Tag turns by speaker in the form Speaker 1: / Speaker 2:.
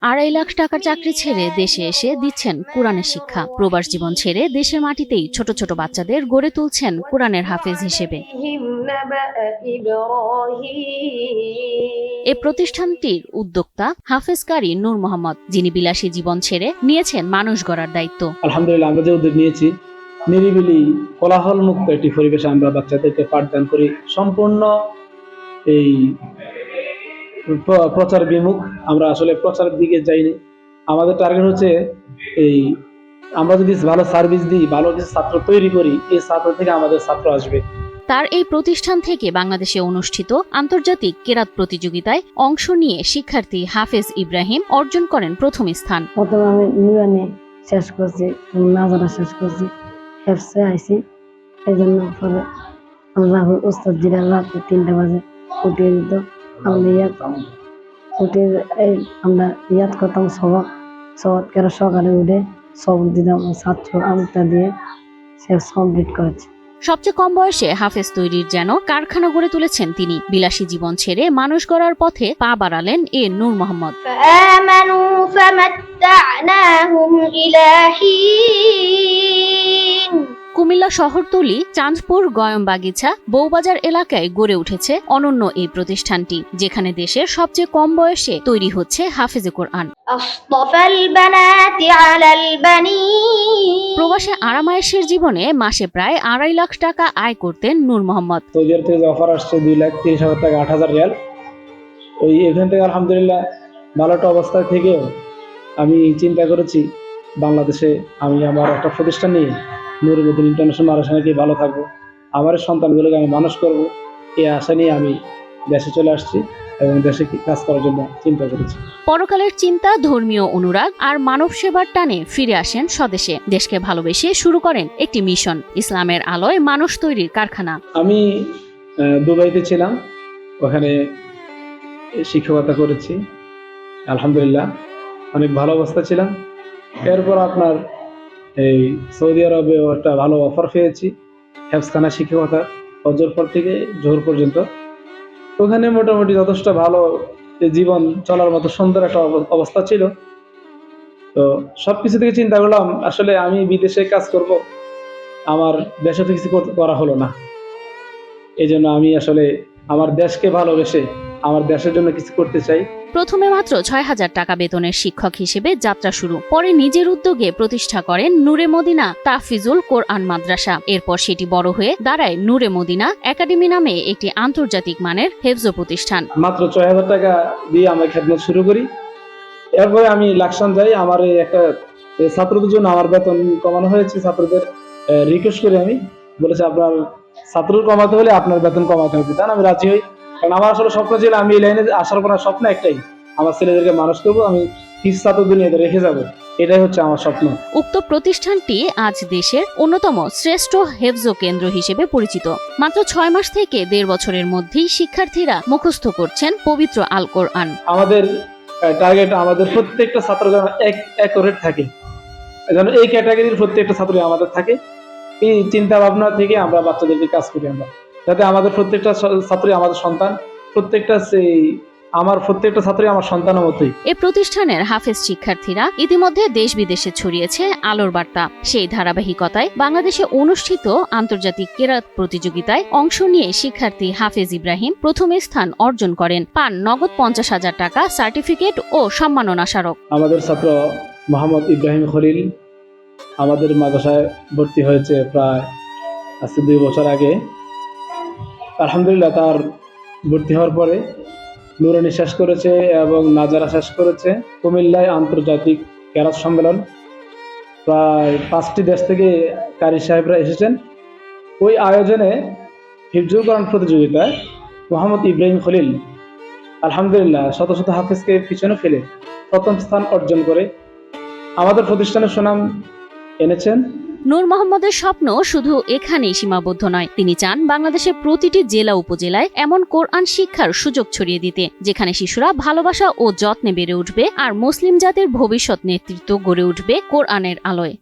Speaker 1: 2.5 লাখ টাকার চাকরি ছেড়ে দেশে এসে দিচ্ছেন কোরআনের শিক্ষা। প্রবাস জীবন ছেড়ে দেশের মাটিতেই ছোট ছোট বাচ্চাদের গড়ে তুলছেন কোরআনের হাফেজ হিসেবে। এ প্রতিষ্ঠানটির উদ্যোক্তা হাফেজ কারি নূর মোহাম্মদ, যিনি বিলাসী জীবন ছেড়ে নিয়েছেন মানুষ গড়ার দায়িত্ব।
Speaker 2: আলহামদুলিল্লাহ, আমরা যে উদ্যোগ নিয়েছি, নিরিবিলি কোলাহল মুক্ত একটি পরিবেশে আমরা বাচ্চাদেরকে পাঠদান করি। সম্পূর্ণ এই প্রচার বিমুখ, আমরা আসলে প্রচারের দিকে যাইনি। আমাদের টার্গেট হচ্ছে আমরা যদি ভালো সার্ভিস দিই, ভালো কিছু ছাত্র তৈরি করি, এই ছাত্র থেকে আমাদের ছাত্র আসবে।
Speaker 1: তার এই প্রতিষ্ঠান থেকে বাংলাদেশে অনুষ্ঠিত আন্তর্জাতিক কেরাত প্রতিযোগিতায় অংশ নিয়ে শিক্ষার্থী হাফেজ ইব্রাহিম অর্জন করেন প্রথম স্থান।
Speaker 3: প্রথমে আমি নুরানি শেষ করছি, নাজারা শেষ করছি, হেফসে আইসি। এই জন্য পরে আল্লাহ উস্তাদ জিরা রাত 3টা বাজে উঠিয়ে দিত। আমরা ইয়াদ করতাম সবক কেরা সকালে উঠে সবক দিতাম, ছাত্র আমটা দিয়ে শেষ কমপ্লিট করেছি।
Speaker 1: সবচেয়ে কম বয়সে হাফেজ তৈরির যেন কারখানা গড়ে তুলেছেন তিনি। বিলাসী জীবন ছেড়ে মানুষ গড়ার পথে পা বাড়ালেন এ নূর মোহাম্মদ। কুমিল্লা শহরতলি, চাঁদপুর, গয়মবাগিচা, বউবাজার এলাকায় গড়ে উঠেছে অনন্য এই প্রতিষ্ঠানটি, যেখানে দেশের সবচেয়ে কম বয়সে তৈরি হচ্ছে হাফেজে কোরআন। প্রবাসে আরামায়েশের জীবনে মাসে প্রায় 2.5 লাখ টাকা আয় করতেন নূর মোহাম্মদ।
Speaker 2: সৌদি আরব থেকে অফার আসছে 2,30,000 টাকা, 8,000 রিয়াল। এখান থেকে আলহামদুলিল্লাহ ভালো একটা অবস্থায় থেকেও আমি চিন্তা করেছি বাংলাদেশে আমি আমার একটা প্রতিষ্ঠান নিয়ে নূর মদিনা ইন্টারন্যাশনাল মাদ্রাসায় গিয়ে ভালো থাকবো, আমার সন্তানগুলোকে আমি মানুষ করব, এই আশা নিয়ে আমি দেশে চলে আসছি এবং দেশে কাজ করার জন্য চিন্তা করেছি।
Speaker 1: পরকালের চিন্তা, ধর্মীয় অনুরাগ আর মানব সেবার টানে ফিরে আসেন স্বদেশে। দেশকে ভালোবেসে শুরু করেন একটি মিশন, ইসলামের আলোয় মানুষ তৈরির কারখানা।
Speaker 2: আমি দুবাইতে ছিলাম, ওখানে শিক্ষকতা করেছি। আলহামদুলিল্লাহ অনেক ভালো অবস্থা ছিলাম। এরপর আপনার এই সৌদি আরবে একটা ভালো অফার পেয়েছি হেফজখানা শিক্ষকতা, ফজর পর থেকে জোহর পর্যন্ত। ওখানে মোটামুটি যথেষ্ট ভালো জীবন চলার মতো সুন্দর একটা অবস্থা ছিল। তো সবকিছু থেকে চিন্তা করলাম আসলে আমি বিদেশে কাজ করব, আমার দেশে তো কিছু করা হলো না। এই জন্য আমি আসলে আমার দেশকে ভালোবেসে আমার দেশের জন্য কিছু করতে চাই।
Speaker 1: প্রথমে মাত্র 6,000 টাকা বেতনের শিক্ষক হিসেবে যাত্রা শুরু। পরে নিজের উদ্যোগে প্রতিষ্ঠা করেন নূরে মদিনা তাহফিজুল কোরআন মাদ্রাসা। এরপর সেটি বড় হয়ে দাঁড়ায় নূরে মদিনা একাডেমি নামে একটি আন্তর্জাতিক মানের হেফজ প্রতিষ্ঠান।
Speaker 2: মাত্র 6,000 টাকা দিয়ে আমরা খেদমত শুরু করি। এরপরে আমি লাকসাম যাই, আমার একটা ছাত্রদের জন্য আমার বেতন কমানো হয়েছে। ছাত্রদের রিকোয়েস্ট করে আমি বলেছি আপনার ছাত্র কমাতে হলে আপনার বেতন কমাতে হবে, তাই আমি রাজি হই। কারণ আমার আসলে স্বপ্ন ছিল আমি এই লাইনে আসার পর স্বপ্ন একটাই, আমার ছেলেদেরকে মানুষ করবো, আমি কিছু ছাত্র দুনিয়াতে রেখে যাবো, এটাই হচ্ছে আমার স্বপ্ন।
Speaker 1: উক্ত প্রতিষ্ঠানটি আজ দেশের অন্যতম শ্রেষ্ঠ হেফজ কেন্দ্র হিসেবে পরিচিত। মাত্র 6 মাস থেকে 1.5 বছরের মধ্যেই শিক্ষার্থীরা মুখস্থ করছেন পবিত্র আল কোরআন।
Speaker 2: আমাদের টার্গেট আমাদের প্রত্যেকটা ছাত্র যেন এক থাকে, যেন এই ক্যাটাগরির প্রত্যেকটা ছাত্র আমাদের থাকে। এই চিন্তা ভাবনা থেকে আমরা বাচ্চাদেরকে কাজ করি, আমরা যাতে আমাদের প্রত্যেকটা ছাত্রই আমাদের সন্তান, প্রত্যেকটা ছাত্রই আমার সন্তানের মতোই।
Speaker 1: এই প্রতিষ্ঠানের হাফেজ শিক্ষার্থীরা ইতিমধ্যে দেশ বিদেশে ছড়িয়েছে আলোর বার্তা। সেই ধারাবাহিকতায় বাংলাদেশে অনুষ্ঠিত আন্তর্জাতিক কেরাত প্রতিযোগিতায় অংশ নিয়ে শিক্ষার্থী হাফেজ ইব্রাহিম প্রথম স্থান অর্জন করেন, পান নগদ 50,000 টাকা, সার্টিফিকেট ও সম্মাননা স্মারক।
Speaker 2: আমাদের ছাত্র মোহাম্মদ ইব্রাহিম খলিল আমাদের মাদ্রাসায় ভর্তি হয়েছে প্রায় আজকে 2 বছর আগে। আলহামদুলিল্লাহ তার ভর্তি হওয়ার পরে নুরানি শেষ করেছে এবং নাজারা শেষ করেছে। কুমিল্লায় আন্তর্জাতিক কেরাত সম্মেলন, প্রায় 5টি দেশ থেকে কারি সাহেবরা এসেছেন। ওই আয়োজনে হিফজুল কোরআন প্রতিযোগিতায় মোহাম্মদ ইব্রাহিম খলিল আলহামদুলিল্লাহ শত শত হাফেজকে পিছনে ফেলে প্রথম স্থান অর্জন করে আমাদের প্রতিষ্ঠানের সুনাম এনেছেন।
Speaker 1: নূর মোহাম্মদের স্বপ্ন শুধু এখানেই সীমাবদ্ধ নয়, তিনি চান বাংলাদেশের প্রতিটি জেলা উপজেলায় এমন কোরআন শিক্ষার সুযোগ ছড়িয়ে দিতে, যেখানে শিশুরা ভালোবাসা ও যত্নে বেড়ে উঠবে আর মুসলিম জাতির ভবিষ্যৎ নেতৃত্ব গড়ে উঠবে কোরআনের আলোয়।